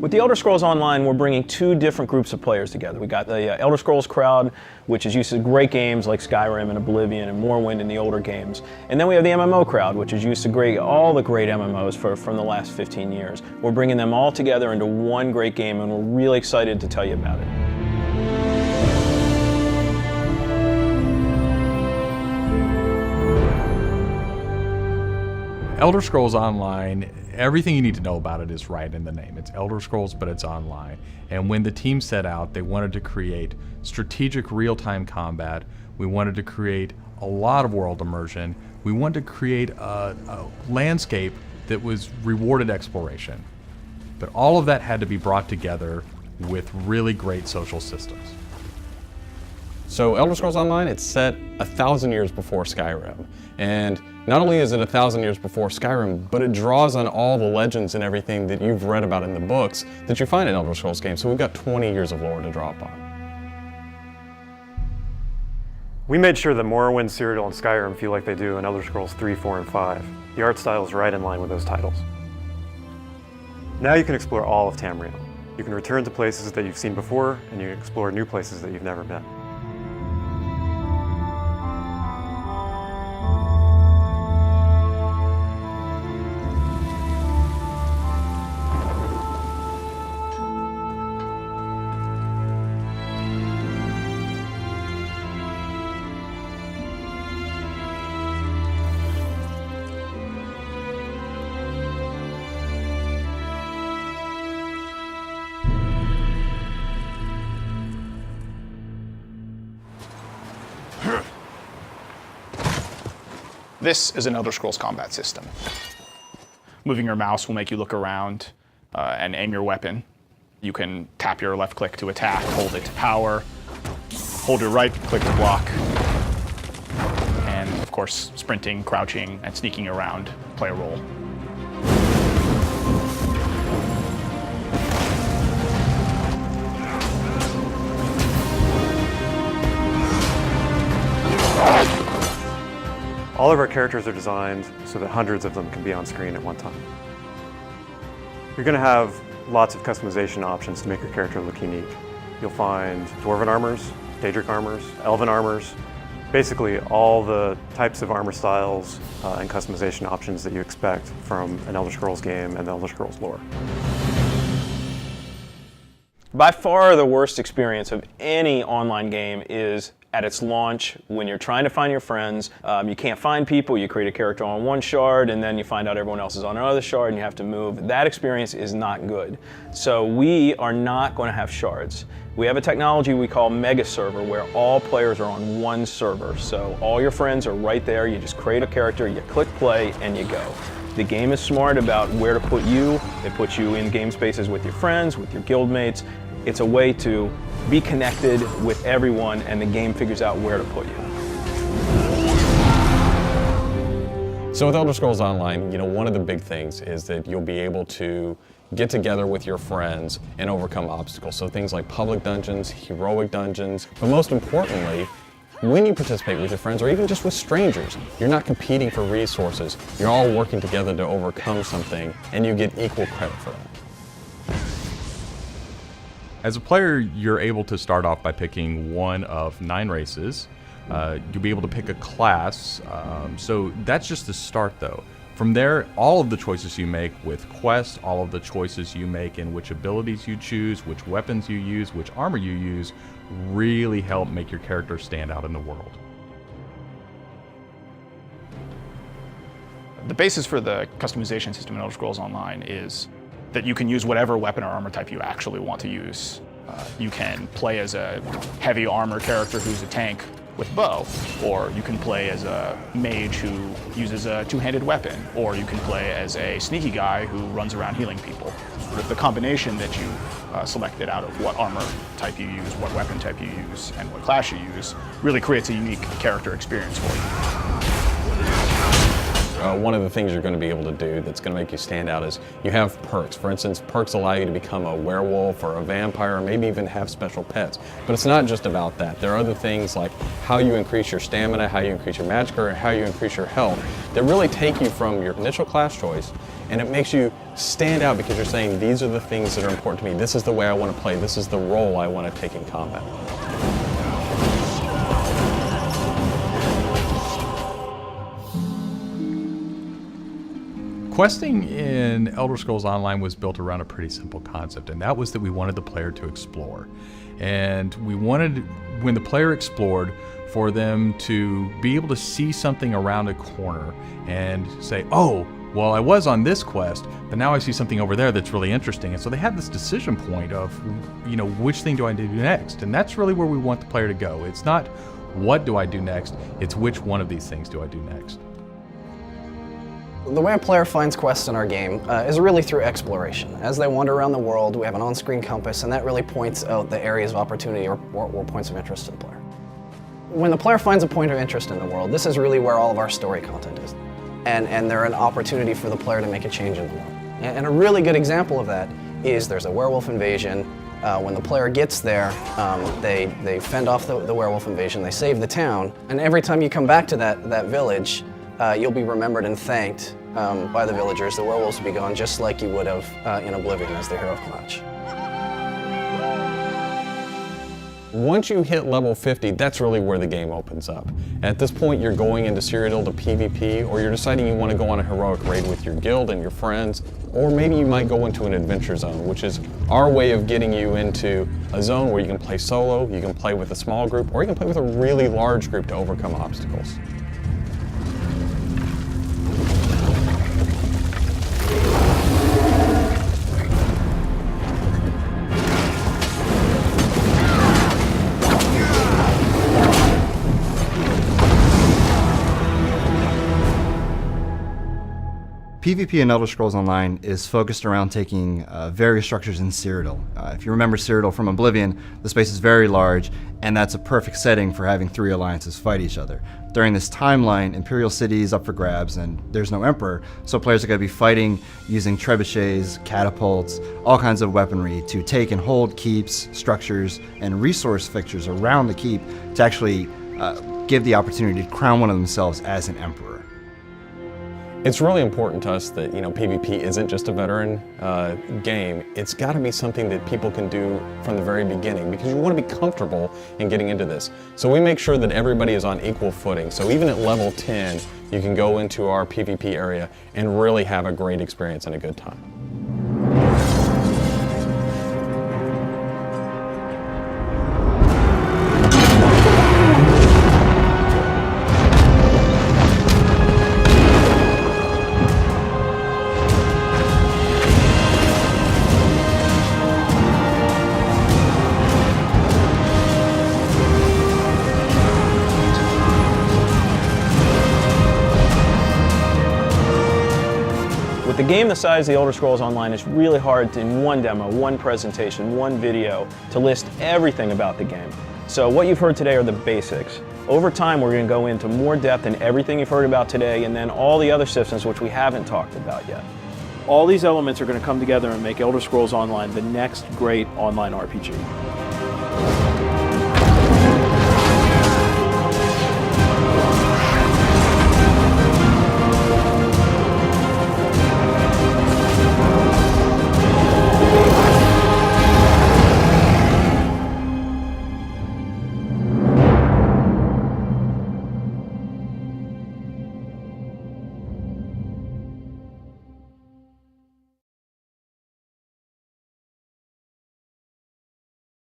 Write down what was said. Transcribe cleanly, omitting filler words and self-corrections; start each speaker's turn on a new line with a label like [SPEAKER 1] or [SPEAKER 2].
[SPEAKER 1] With the Elder Scrolls Online, we're bringing two different groups of players together. We got the Elder Scrolls crowd, which is used to great games like Skyrim and Oblivion and Morrowind and the older games. And then we have the MMO crowd, which is used to all the great MMOs from the last 15 years. We're bringing them all together into one great game, and we're really excited to tell you about it.
[SPEAKER 2] Elder Scrolls Online, everything you need to know about it is right in the name. It's Elder Scrolls, but it's online. And when the team set out, they wanted to create strategic real-time combat. We wanted to create a lot of world immersion. We wanted to create a landscape that was rewarded exploration. But all of that had to be brought together with really great social systems.
[SPEAKER 3] So Elder Scrolls Online, it's set 1,000 years before Skyrim. And not only is it 1,000 years before Skyrim, but it draws on all the legends and everything that you've read about in the books that you find in Elder Scrolls games. So we've got 20 years of lore to draw upon.
[SPEAKER 4] We made sure that Morrowind, Cyrodiil, and Skyrim feel like they do in Elder Scrolls 3, 4, and 5. The art style is right in line with those titles. Now you can explore all of Tamriel. You can return to places that you've seen before, and you can explore new places that you've never been.
[SPEAKER 5] This is an Elder Scrolls combat system. Moving your mouse will make you look around and aim your weapon. You can tap your left click to attack, hold it to power, hold your right click to block, and of course, sprinting, crouching, and sneaking around play a role.
[SPEAKER 4] All of our characters are designed so that hundreds of them can be on screen at one time. You're going to have lots of customization options to make your character look unique. You'll find Dwarven armors, Daedric armors, Elven armors, basically all the types of armor styles and customization options that you expect from an Elder Scrolls game and the Elder Scrolls lore.
[SPEAKER 1] By far the worst experience of any online game is at its launch, when you're trying to find your friends, you can't find people, you create a character on one shard, and then you find out everyone else is on another shard, and you have to move. That experience is not good. So we are not going to have shards. We have a technology we call Megaserver, where all players are on one server. So all your friends are right there, you just create a character, you click play, and you go. The game is smart about where to put you. It puts you in game spaces with your friends, with your guildmates. It's a way to be connected with everyone, and the game figures out where to put you.
[SPEAKER 3] So with Elder Scrolls Online, one of the big things is that you'll be able to get together with your friends and overcome obstacles. So things like public dungeons, heroic dungeons, but most importantly, when you participate with your friends or even just with strangers, you're not competing for resources. You're all working together to overcome something, and you get equal credit for that.
[SPEAKER 2] As a player, you're able to start off by picking one of 9 races. You'll be able to pick a class, so that's just the start though. From there, all of the choices you make with quests, all of the choices you make in which abilities you choose, which weapons you use, which armor you use, really help make your character stand out in the world.
[SPEAKER 5] The basis for the customization system in Elder Scrolls Online is that you can use whatever weapon or armor type you actually want to use. You can play as a heavy armor character who's a tank with bow, or you can play as a mage who uses a two-handed weapon, or you can play as a sneaky guy who runs around healing people. The combination that you selected out of what armor type you use, what weapon type you use, and what class you use really creates a unique character experience for you.
[SPEAKER 3] one of the things you're going to be able to do that's going to make you stand out is you have perks. For instance, perks allow you to become a werewolf or a vampire, or maybe even have special pets. But it's not just about that. There are other things like how you increase your stamina, how you increase your magic, or how you increase your health that really take you from your initial class choice, and it makes you stand out because you're saying, these are the things that are important to me. This is the way I want to play. This is the role I want to take in combat.
[SPEAKER 2] Questing in Elder Scrolls Online was built around a pretty simple concept, and that was that we wanted the player to explore. And we wanted, when the player explored, for them to be able to see something around a corner and say, oh, well, I was on this quest, but now I see something over there that's really interesting. And so they had this decision point of, which thing do I do next? And that's really where we want the player to go. It's not what do I do next, it's which one of these things do I do next.
[SPEAKER 6] The way a player finds quests in our game is really through exploration. As they wander around the world, we have an on-screen compass, and that really points out the areas of opportunity or points of interest to the player. When the player finds a point of interest in the world, this is really where all of our story content is. And they're an opportunity for the player to make a change in the world. And a really good example of that is there's a werewolf invasion. When the player gets there, they fend off the werewolf invasion, they save the town, and every time you come back to that village, you'll be remembered and thanked by the villagers. The werewolves will be gone just like you would have in Oblivion as the hero of Clutch.
[SPEAKER 3] Once you hit level 50, that's really where the game opens up. At this point, you're going into Cyrodiil to PvP, or you're deciding you want to go on a heroic raid with your guild and your friends, or maybe you might go into an adventure zone, which is our way of getting you into a zone where you can play solo, you can play with a small group, or you can play with a really large group to overcome obstacles.
[SPEAKER 7] PvP in Elder Scrolls Online is focused around taking various structures in Cyrodiil. If you remember Cyrodiil from Oblivion, the space is very large, and that's a perfect setting for having three alliances fight each other. During this timeline, Imperial City is up for grabs, and there's no Emperor, so players are going to be fighting using trebuchets, catapults, all kinds of weaponry to take and hold keeps, structures, and resource fixtures around the keep to actually give the opportunity to crown one of themselves as an Emperor.
[SPEAKER 3] It's really important to us that PvP isn't just a veteran game. It's got to be something that people can do from the very beginning, because you want to be comfortable in getting into this. So we make sure that everybody is on equal footing. So even at level 10, you can go into our PvP area and really have a great experience and a good time.
[SPEAKER 1] With a game the size of the Elder Scrolls Online, it's really hard to, in one demo, one presentation, one video, to list everything about the game. So what you've heard today are the basics. Over time, we're going to go into more depth in everything you've heard about today, and then all the other systems which we haven't talked about yet. All these elements are going to come together and make Elder Scrolls Online the next great online RPG.